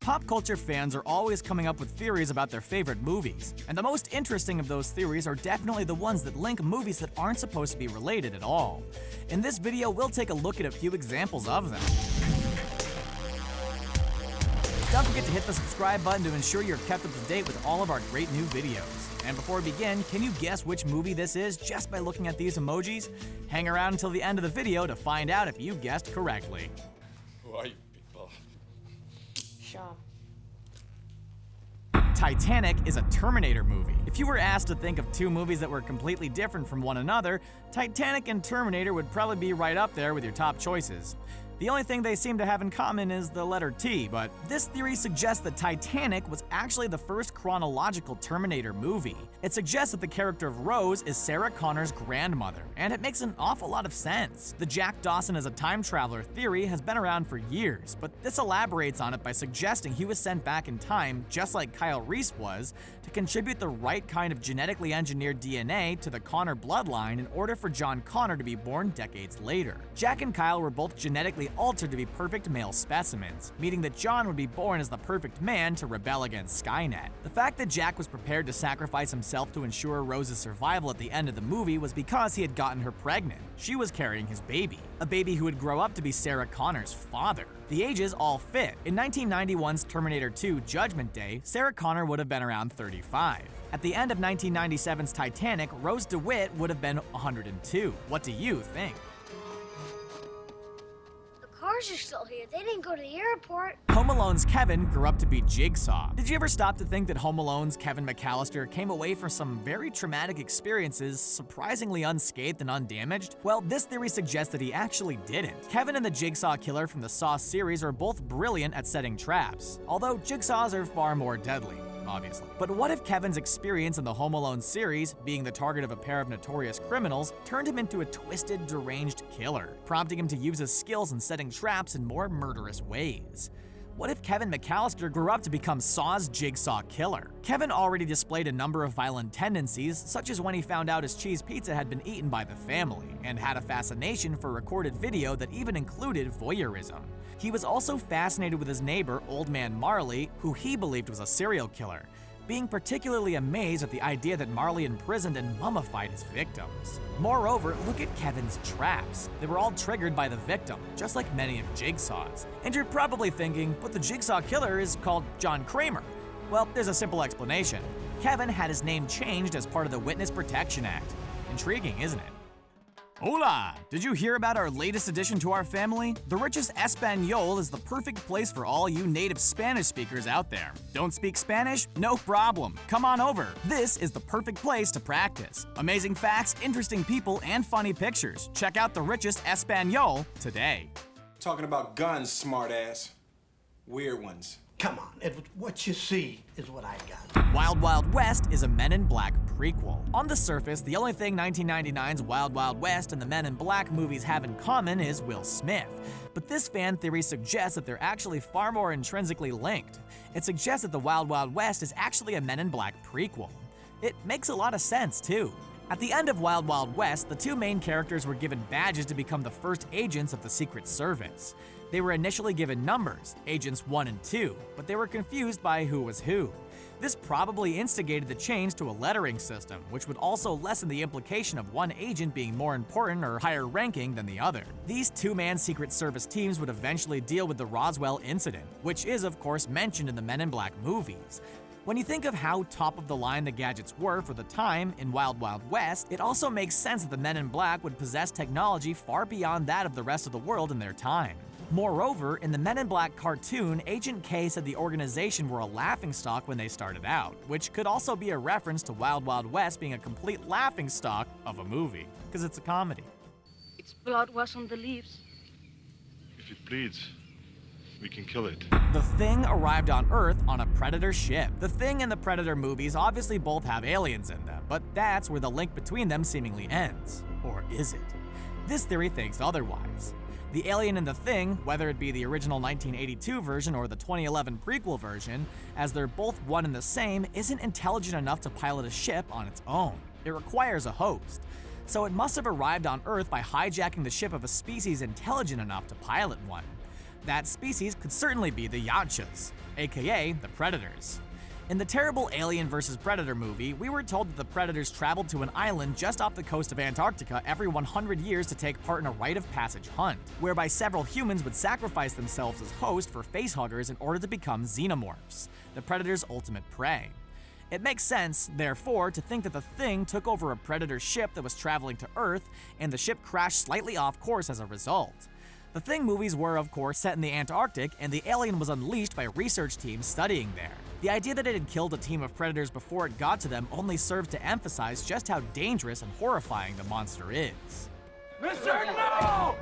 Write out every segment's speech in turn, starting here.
Pop culture fans are always coming up with theories about their favorite movies, and the most interesting of those theories are definitely the ones that link movies that aren't supposed to be related at all. In this video, we'll take a look at a few examples of them. Don't forget to hit the subscribe button to ensure you're kept up to date with all of our great new videos. And before we begin, can you guess which movie this is just by looking at these emojis? Hang around until the end of the video to find out if you guessed correctly. Who are you people? Sean. Titanic is a Terminator movie. If you were asked to think of two movies that were completely different from one another, Titanic and Terminator would probably be right up there with your top choices. The only thing they seem to have in common is the letter T, but this theory suggests that Titanic was actually the first chronological Terminator movie. It suggests that the character of Rose is Sarah Connor's grandmother, and it makes an awful lot of sense. The Jack Dawson as a time traveler theory has been around for years, but this elaborates on it by suggesting he was sent back in time, just like Kyle Reese was, to contribute the right kind of genetically engineered DNA to the Connor bloodline in order for John Connor to be born decades later. Jack and Kyle were both genetically altered to be perfect male specimens, meaning that John would be born as the perfect man to rebel against Skynet. The fact that Jack was prepared to sacrifice himself to ensure Rose's survival at the end of the movie was because he had gotten her pregnant. She was carrying his baby, a baby who would grow up to be Sarah Connor's father. The ages all fit. In 1991's Terminator 2 Judgment Day, Sarah Connor would have been around 35. At the end of 1997's Titanic, Rose DeWitt would have been 102. What do you think? Cars are still here. They didn't go to the airport. Home Alone's Kevin grew up to be Jigsaw. Did you ever stop to think that Home Alone's Kevin McCallister came away from some very traumatic experiences surprisingly unscathed and undamaged? Well, this theory suggests that he actually didn't. Kevin and the Jigsaw killer from the Saw series are both brilliant at setting traps, although Jigsaws are far more deadly, obviously. But what if Kevin's experience in the Home Alone series, being the target of a pair of notorious criminals, turned him into a twisted, deranged killer, prompting him to use his skills in setting traps in more murderous ways? What if Kevin McCallister grew up to become Saw's Jigsaw killer? Kevin already displayed a number of violent tendencies, such as when he found out his cheese pizza had been eaten by the family, and had a fascination for recorded video that even included voyeurism. He was also fascinated with his neighbor, Old Man Marley, who he believed was a serial killer, being particularly amazed at the idea that Marley imprisoned and mummified his victims. Moreover, look at Kevin's traps. They were all triggered by the victim, just like many of Jigsaw's. And you're probably thinking, but the Jigsaw killer is called John Kramer. Well, there's a simple explanation. Kevin had his name changed as part of the Witness Protection Act. Intriguing, isn't it? Hola! Did you hear about our latest addition to our family? The Richest Español is the perfect place for all you native Spanish speakers out there. Don't speak Spanish? No problem. Come on over. This is the perfect place to practice. Amazing facts, interesting people, and funny pictures. Check out The Richest Español today. Talking about guns, smartass. Weird ones. Come on, Edward, what you see is what I got. Wild Wild West is a Men in Black prequel. On the surface, the only thing 1999's Wild Wild West and the Men in Black movies have in common is Will Smith. But this fan theory suggests that they're actually far more intrinsically linked. It suggests that the Wild Wild West is actually a Men in Black prequel. It makes a lot of sense, too. At the end of Wild Wild West, the two main characters were given badges to become the first agents of the Secret Service. They were initially given numbers, Agents 1 and 2, but they were confused by who was who. This probably instigated the change to a lettering system, which would also lessen the implication of one agent being more important or higher ranking than the other. These two-man Secret Service teams would eventually deal with the Roswell incident, which is of course mentioned in the Men in Black movies. When you think of how top-of-the-line the gadgets were for the time in Wild Wild West, it also makes sense that the Men in Black would possess technology far beyond that of the rest of the world in their time. Moreover, in the Men in Black cartoon, Agent K said the organization were a laughingstock when they started out, which could also be a reference to Wild Wild West being a complete laughingstock of a movie, because it's a comedy. Its blood was on the leaves. If it bleeds, we can kill it. The Thing arrived on Earth on a Predator ship. The Thing and the Predator movies obviously both have aliens in them, but that's where the link between them seemingly ends. Or is it? This theory thinks otherwise. The alien in The Thing, whether it be the original 1982 version or the 2011 prequel version, as they're both one and the same, isn't intelligent enough to pilot a ship on its own. It requires a host. So it must have arrived on Earth by hijacking the ship of a species intelligent enough to pilot one. That species could certainly be the Yautjas, aka the Predators. In the terrible Alien vs. Predator movie, we were told that the Predators traveled to an island just off the coast of Antarctica every 100 years to take part in a rite of passage hunt, whereby several humans would sacrifice themselves as host for facehuggers in order to become xenomorphs, the Predator's ultimate prey. It makes sense, therefore, to think that the Thing took over a Predator ship that was traveling to Earth, and the ship crashed slightly off course as a result. The Thing movies were, of course, set in the Antarctic, and the alien was unleashed by research teams studying there. The idea that it had killed a team of predators before it got to them only serves to emphasize just how dangerous and horrifying the monster is. Mr. No!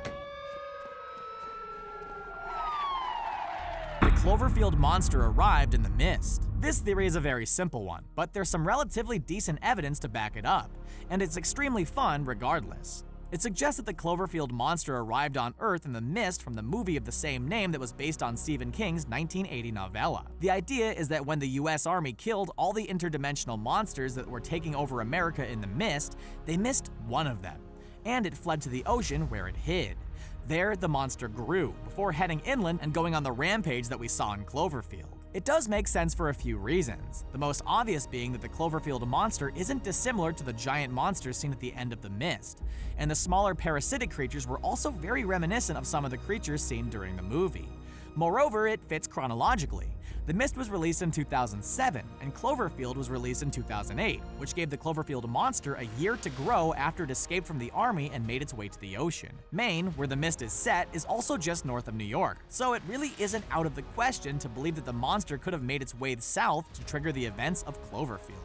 The Cloverfield monster arrived in the mist. This theory is a very simple one, but there's some relatively decent evidence to back it up, and it's extremely fun regardless. It suggests that the Cloverfield monster arrived on Earth in the mist from the movie of the same name that was based on Stephen King's 1980 novella. The idea is that when the US Army killed all the interdimensional monsters that were taking over America in the mist, they missed one of them, and it fled to the ocean where it hid. There, the monster grew, before heading inland and going on the rampage that we saw in Cloverfield. It does make sense for a few reasons, the most obvious being that the Cloverfield monster isn't dissimilar to the giant monsters seen at the end of The Mist, and the smaller parasitic creatures were also very reminiscent of some of the creatures seen during the movie. Moreover, it fits chronologically. The Mist was released in 2007, and Cloverfield was released in 2008, which gave the Cloverfield monster a year to grow after it escaped from the army and made its way to the ocean. Maine, where The Mist is set, is also just north of New York, so it really isn't out of the question to believe that the monster could have made its way south to trigger the events of Cloverfield.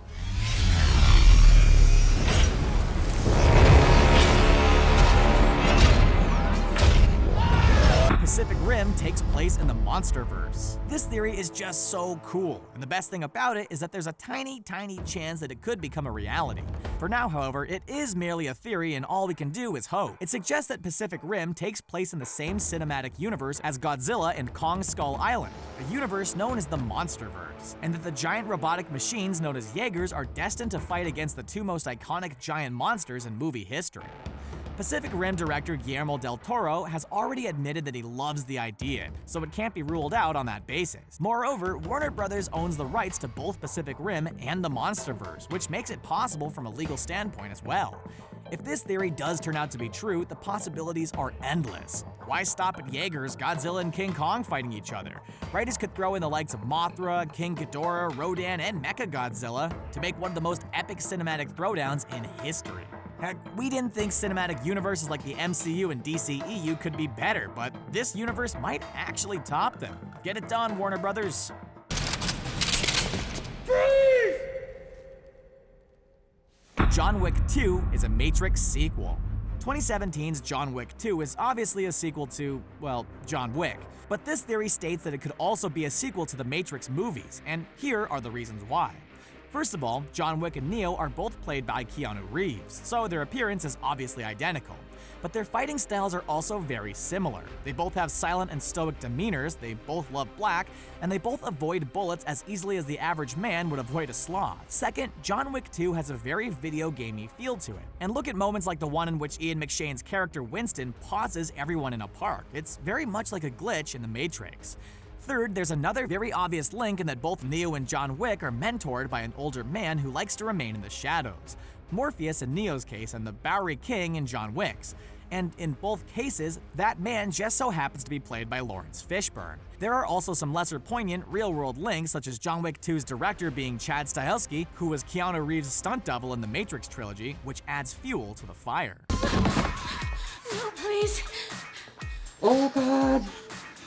Pacific Rim takes place in the MonsterVerse. This theory is just so cool, and the best thing about it is that there's a tiny chance that it could become a reality. For now, however, it is merely a theory and all we can do is hope. It suggests that Pacific Rim takes place in the same cinematic universe as Godzilla and Kong Skull Island, a universe known as the MonsterVerse, and that the giant robotic machines known as Jaegers are destined to fight against the two most iconic giant monsters in movie history. Pacific Rim director Guillermo del Toro has already admitted that he loves the idea, so it can't be ruled out on that basis. Moreover, Warner Bros. Owns the rights to both Pacific Rim and the MonsterVerse, which makes it possible from a legal standpoint as well. If this theory does turn out to be true, the possibilities are endless. Why stop at Jaegers, Godzilla, and King Kong fighting each other? Writers could throw in the likes of Mothra, King Ghidorah, Rodan, and Mechagodzilla to make one of the most epic cinematic throwdowns in history. Heck, we didn't think cinematic universes like the MCU and DCEU could be better, but this universe might actually top them. Get it done, Warner Brothers. John Wick 2 is a Matrix sequel. 2017's John Wick 2 is obviously a sequel to, well, John Wick, but this theory states that it could also be a sequel to the Matrix movies, and here are the reasons why. First of all, John Wick and Neo are both played by Keanu Reeves, so their appearance is obviously identical. But their fighting styles are also very similar. They both have silent and stoic demeanors, they both love black, and they both avoid bullets as easily as the average man would avoid a sloth. Second, John Wick 2 has a very video gamey feel to it. And look at moments like the one in which Ian McShane's character Winston pauses everyone in a park. It's very much like a glitch in the Matrix. Third, there's another very obvious link in that both Neo and John Wick are mentored by an older man who likes to remain in the shadows. Morpheus in Neo's case and the Bowery King in John Wick's. And in both cases, that man just so happens to be played by Lawrence Fishburne. There are also some lesser poignant real-world links, such as John Wick 2's director being Chad Stahelski, who was Keanu Reeves' stunt double in the Matrix trilogy, which adds fuel to the fire. No, please. Oh God,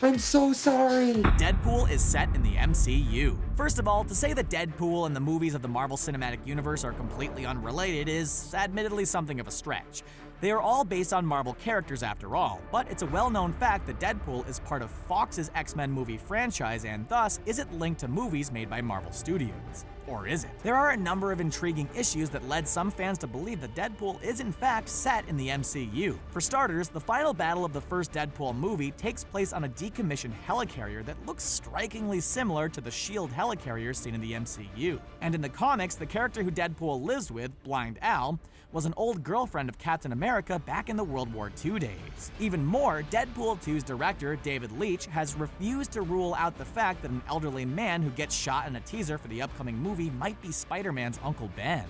I'm so sorry. Deadpool is set in the MCU. First of all, to say that Deadpool and the movies of the Marvel Cinematic Universe are completely unrelated is admittedly something of a stretch. They are all based on Marvel characters after all, but it's a well-known fact that Deadpool is part of Fox's X-Men movie franchise and thus isn't linked to movies made by Marvel Studios. Or is it? There are a number of intriguing issues that led some fans to believe that Deadpool is in fact set in the MCU. For starters, the final battle of the first Deadpool movie takes place on a decommissioned helicarrier that looks strikingly similar to the S.H.I.E.L.D. helicarrier seen in the MCU. And in the comics, the character who Deadpool lives with, Blind Al, was an old girlfriend of Captain America back in the World War II days. Even more, Deadpool 2's director, David Leitch, has refused to rule out the fact that an elderly man who gets shot in a teaser for the upcoming movie might be Spider-Man's Uncle Ben.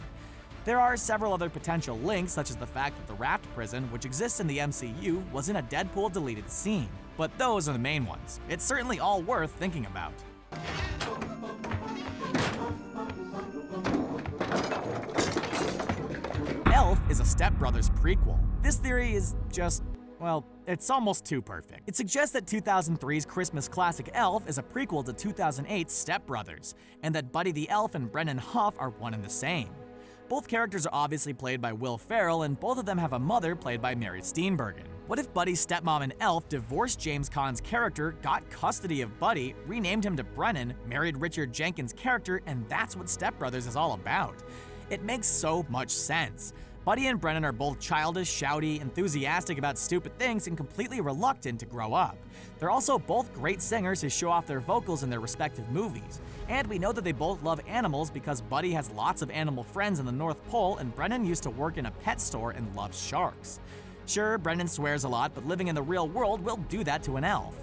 There are several other potential links, such as the fact that the Raft Prison, which exists in the MCU, was in a Deadpool deleted scene. But those are the main ones. It's certainly all worth thinking about. Elf is a Step Brothers prequel. This theory is just, well, it's almost too perfect. It suggests that 2003's Christmas classic Elf is a prequel to 2008's Step Brothers, and that Buddy the Elf and Brennan Huff are one and the same. Both characters are obviously played by Will Ferrell, and both of them have a mother played by Mary Steenburgen. What if Buddy's stepmom in Elf divorced James Caan's character, got custody of Buddy, renamed him to Brennan, married Richard Jenkins' character, and that's what Step Brothers is all about? It makes so much sense. Buddy and Brennan are both childish, shouty, enthusiastic about stupid things, and completely reluctant to grow up. They're also both great singers who show off their vocals in their respective movies. And we know that they both love animals because Buddy has lots of animal friends in the North Pole, and Brennan used to work in a pet store and loves sharks. Sure, Brennan swears a lot, but living in the real world will do that to an elf.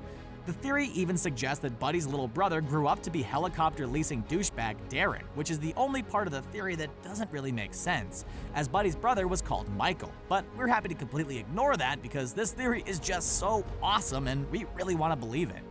The theory even suggests that Buddy's little brother grew up to be helicopter leasing douchebag Derek, which is the only part of the theory that doesn't really make sense, as Buddy's brother was called Michael. But we're happy to completely ignore that because this theory is just so awesome and we really want to believe it.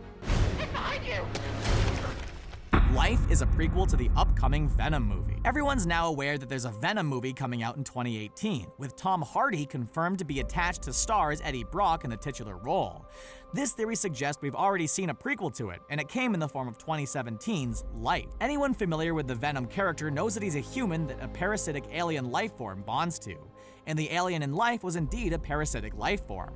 Life is a prequel to the upcoming Venom movie. Everyone's now aware that there's a Venom movie coming out in 2018, with Tom Hardy confirmed to be attached to star as Eddie Brock in the titular role. This theory suggests we've already seen a prequel to it, and it came in the form of 2017's Life. Anyone familiar with the Venom character knows that he's a human that a parasitic alien life form bonds to, and the alien in Life was indeed a parasitic life form.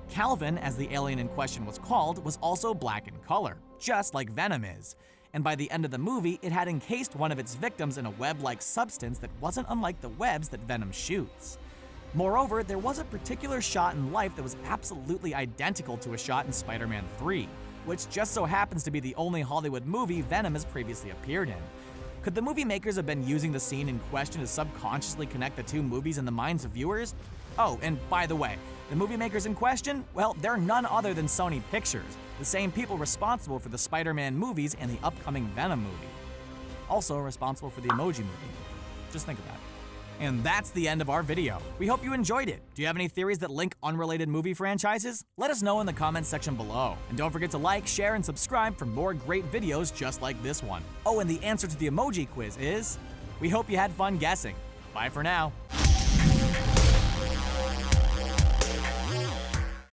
Calvin, as the alien in question was called, was also black in color, just like Venom is. And by the end of the movie, it had encased one of its victims in a web-like substance that wasn't unlike the webs that Venom shoots. Moreover, there was a particular shot in Life that was absolutely identical to a shot in Spider-Man 3, which just so happens to be the only Hollywood movie Venom has previously appeared in. Could the movie makers have been using the scene in question to subconsciously connect the two movies in the minds of viewers? Oh, and by the way, the movie makers in question? Well, they're none other than Sony Pictures, the same people responsible for the Spider-Man movies and the upcoming Venom movie. Also responsible for the Emoji Movie. Just think of that. And that's the end of our video. We hope you enjoyed it. Do you have any theories that link unrelated movie franchises? Let us know in the comments section below. And don't forget to like, share, and subscribe for more great videos just like this one. Oh, and the answer to the emoji quiz is... We hope you had fun guessing. Bye for now.